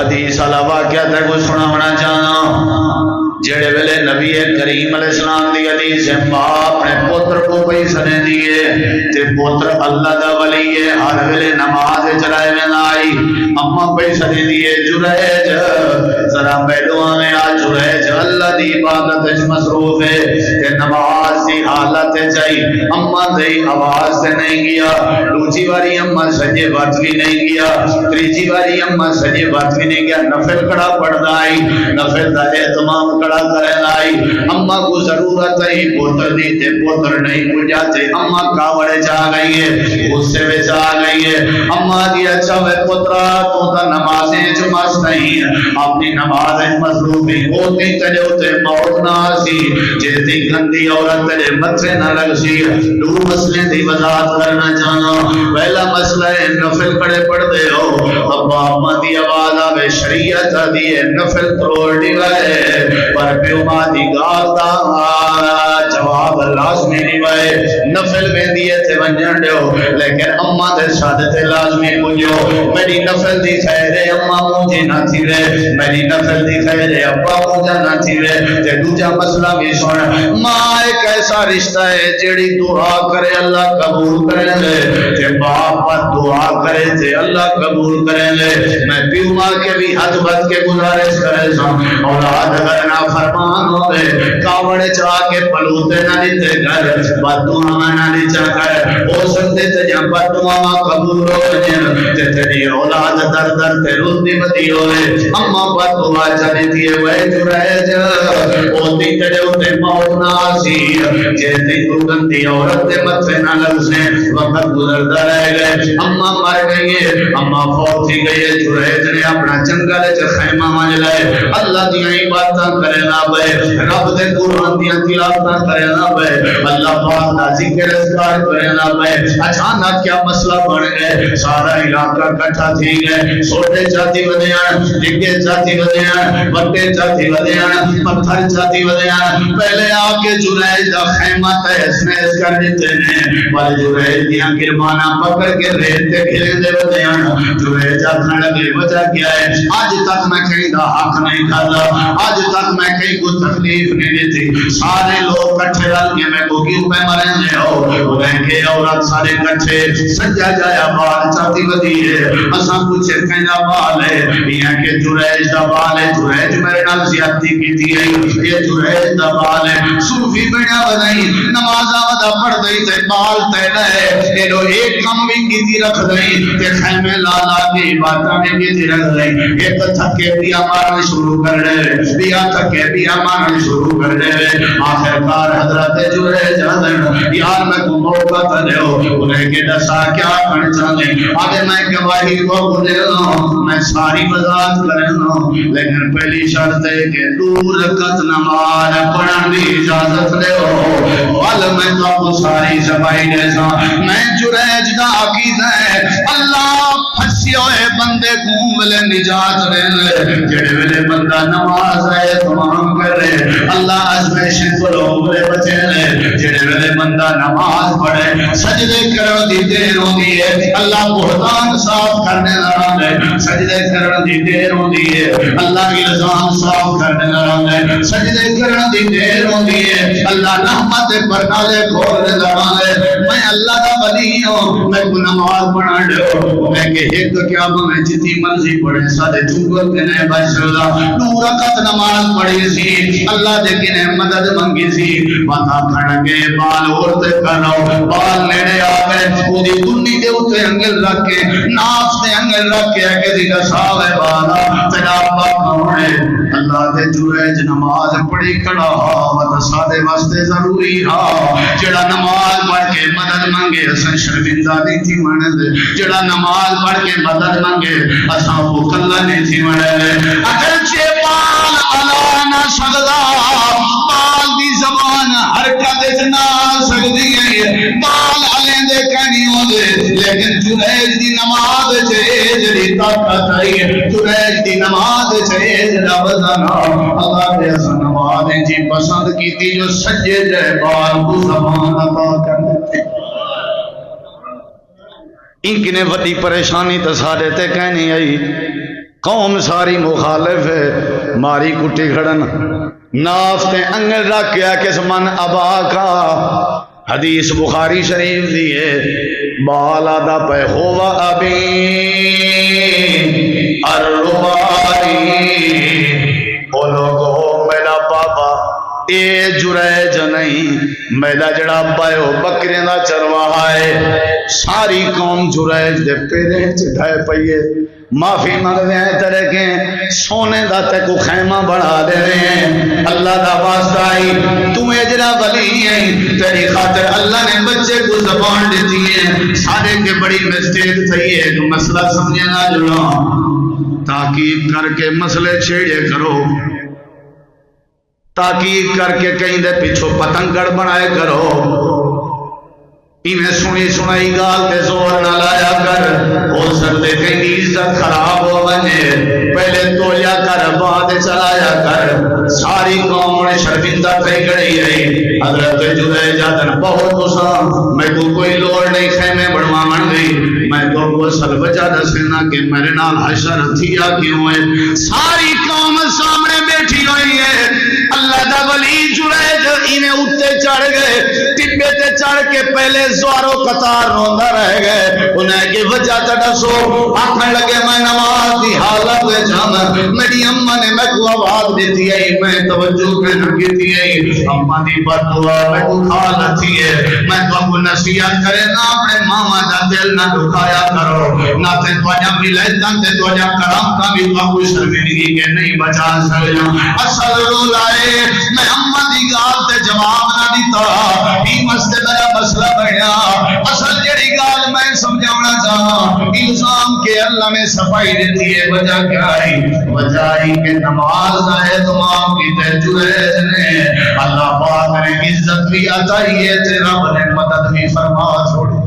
حدیث والا واقعہ تے کو سناونا چاہنا جڑے ویلے نبی کریم علیہ السلام دی حدیث ہے ماں اپنے پتر کو کوئی سنے دیے تے پتر اللہ دا ولی ہے ہر ویلے نماز چلائے میں آئی اما کوئی سنے دیے جریج ذرا بیڈواں میں آ جریج اللہ دی عبادت وچ مصروف ہے تے نماز دی حالت چاہی اما دی آواز تے نہیں گیا دوسری باری اما سجے وقت بھی نہیں گیا تیسری باری اما سجے وقت بھی نہیں گیا نفل کھڑا پڑھدا آئی نفل دا اہتمام کریں آئی اما کو ضرورت ہے پوتر دی تے پوتر نہیں پجاتے اما کاوڑے چاہ گئی ہے غصے میں چاہ گئی ہے اما دی اچھا وے پترا تو تا نمازیں جو مست نہیں اپنی نمازیں مصروف ہی ہوتی تجھے ہوتے موت نہ سی جیتی گندی عورت تجھے متھے نہ لگ سی دو مسئلے دی وضاحت کرنا چاہنا پہلا مسئلہ ہے نفل کڑے پڑھ دے ہو ابا اما دی آواز آوے شریعت دی نفل توڑ دی گئے پر پیوما دی گال دا جواب لازمی نہیں وائے نفل میں دیئے تھے ونجن دیو لیکن اما دے شادت لازمی پوجو میری نفل دی خیر ہے اما مجھے نہ تھی رہے میری نفل دی خیر ہے ابا مجھے نہ تھی رہے تے دوجہ مسئلہ بھی سن ماں ایک ایسا رشتہ ہے جیڑی دعا کرے اللہ قبول کرے لے تے باپ پر دعا کرے تے اللہ قبول کرے لے میں پیوما کے بھی حد بد کے گزارش کرے سا اولاد اگر نہ فرمان ہوئے کاوڑے چاہ کے پلوتے نہ لیتے گھر بدعا نہ لیچا کر ہو سکتے تھے جہاں بدعا قبول ہو جن تے تیری اولاد در در تے رندی بدی ہوئے اما بدعا چلی دیئے وے جریج ہوتی تیرے ہوتے موت ناسی جیتی تو گندی عورت تے متھے نہ لگ سے وقت گزردہ رہ گئے اما مر گئی ہے اما فوت تھی گئی ہے جریج نے اپنا چنگل چ خیمہ مانج لائے اللہ دیاں عبادتاں کرے نہ بے رب دے قرآن دیاں تلاوتاں کرے نہ بے اللہ پاک دا ذکر اذکار کرے نہ بے اچانک کیا مسئلہ بن گئے سارا علاقہ کٹھا تھی گئے سوٹے چاہتی ودیاں ڈگے چاہتی ودیاں بٹے چاہتی ودیاں پتھر چاہتی ودیاں پہلے آ کے جریج دا خیمہ تہس نہس کر دیتے ہیں پر جریج دیاں گرمانا پکڑ کے ریت تے کھلے دے ودیاں جریج آکھنے لگے وجہ کیا ہے آج تک میں کہیں دا حق نہیں کھالا آج تک میں کہیں کو تکلیف نہیں دیتی سارے لوگ کٹھے رل کے میں کو کیوں پہ مریں دے ہو رہیں گے عورت سارے کٹھے سجا جایا بال چاہتی بدی ہے اساں کچھ کہنا بال ہے یہ کہ جریج دا بال ہے جریج میرے نال زیادتی کی تھی ہے یہ جریج دا بال ہے صوفی بڑیا بدائی نمازہ ودا پڑھ دئی تے بال تے نئے یہ لو ایک کم بھی کی تھی رکھ دئی تے خیمے لالا کی باتاں میں کی تھی رکھ دئی ایک تھکے بھی ہمارا شروع کر رہے بیا تھکے بھی ہمارا شروع کر رہے آخر کار حضرت جریج حضرت یار میں کو موقع تا دے ہو انہیں کہ دسا کیا کرنا چاہتے آگے میں گواہی کو بلے لوں میں ساری وضاحت کریں لوں لیکن پہلی شرط ہے کہ دور رکھت نماز پڑھن دی اجازت لے ہو وال میں تو آپ ساری زبائی جیسا میں جریج دا عقید ہے اللہ پھنسی ہوئے بندے کو ملے نجات رہے جڑے ویلے بندہ نماز ہے تمام کر رہے اللہ ازمیش کو لوگے بچے رہے جڑے ویلے بندہ نماز پڑھے سجدے کرن دی دیر ہوندی ہے اللہ بہتان صاف کرنے لگا ہے سجدے کرن دی دیر ہوندی ہے اللہ الزام صاف کرنے لگا ہے سجدے کرن دی دیر ہوندی ہے اللہ رحمت پردے کھولنے لگا ہے میں اللہ دا ولی ہوں میں کو نماز پڑھن دے میں کہ ایک کیا میں جتنی مرضی پڑھے سارے چنگل کے نئے بشردہ نور رکعت نماز پڑھی سی اللہ دے کنے مدد منگی سی ماتھا کھڑ کے بال اورتے کرو بال لینے آگے خودی دنی دے اتے انگل رکھ کے ناف دے انگل رکھ کے اگے دی دساوے بالا تیرا پاک ہونے اللہ دے جریج نماز پڑھی کھڑا وطا سادے واسطے ضروری ہا جڑا نماز پڑھ کے مدد منگے اساں شرمندہ نہیں تھی مانے دے جڑا نماز پڑھ کے مدد منگے اساں کو کلا نہیں تھی مانے دے اگرچہ بال علا نہ سکدا بال دی زبان حرکت اتنا سکتی ہے بال علیں دے کہنی ہو دے لیکن جریج دی نماز چھے جڑی طاقت آئی جریج دی نماز چھے جڑا وزنا اللہ دے اسا نمازیں جی پسند کی تھی جو سجے جائے بال کو زبان عطا کرنے تھے ان کی نے وڈی پریشانی تو سارے تے کہنی آئی قوم ساری مخالف ہے، ماری کٹی کھڑن ناف تے انگل رکھ کے کس من ابا کا حدیث بخاری شریف دیئے بالا دا پہ ہوا ابی الرباری او لوگو میرا بابا اے جریج نہیں، میرا جڑا بایو بکرے دا چرواہا ہے، ساری قوم جریج دے پیرے چٹھائے پئیے، معافی مانگ رہے ہیں تیرے کے سونے دا تے کو خیمہ بڑھا دے رہے ہیں، اللہ دا واسطہ آئی تم اجرا ولی ہے، تیری خاطر اللہ نے بچے کو زبان دیتی ہے، سارے کے بڑی مسٹیک تھی ہے، تو مسئلہ سمجھے نہ جڑا تحقیق کر کے مسئلے چھیڑے کرو، تحقیق کر کے کہیں دے پیچھو پتنگڑ بنائے کرو، انہیں سنی سنائی گال تے زور نہ لایا کر، ہو سکتے کہیں عزت خراب ہو بنے، پہلے تولیا کر بعد چلایا کر، ساری قوم نے شرمندہ کہیں گڑی ہے، حضرت جدے جاتن بہت اسا میں کو کوئی لوڑ نہیں خیمے بڑھوا من گئی، میں تو کو سل بچا دسنا کہ میرے نال حشر تھیا کیوں ہے، ساری قوم سامنے بیٹھی ہوئی ہے، اللہ دا ولی جڑے جو انہیں اٹھتے چڑھ گئے، ٹبے تے چڑھ کے پہلے زوارو قطار روندہ رہ گئے، انہیں کی وجہ تڑسو آنکھیں لگے میں نماز دی حالت دے جانا، میری اممہ نے میں کو آواز دیتی ہے، میں توجہ میں نگیتی ہے، اممہ دی بدعا میں کو خالت تھی ہے، میں تو آپ کو نصیحت کرے نا اپنے ماما دا دل نہ دکھایا کرو، نہ تے تو جا ملیتا تے تو جا کرام کا بھی تو آپ کو شرمندگی کے نہیں بچا سکیا، اصل رو لائے میں اممہ دی گال تے جواب نہ دیتا، ہی مسجد میرا مسئلہ بڑھیا، اصل جڑی گال میں سمجھاونا چاہاں، الزام کے اللہ نے صفائی دیتی ہے، وجہ کیا ہے؟ وجہ آئی کہ نماز ہے تمام کی تجویز نے، اللہ پاک نے عزت بھی عطائی ہے، رب نے مدد بھی فرما چھوڑی۔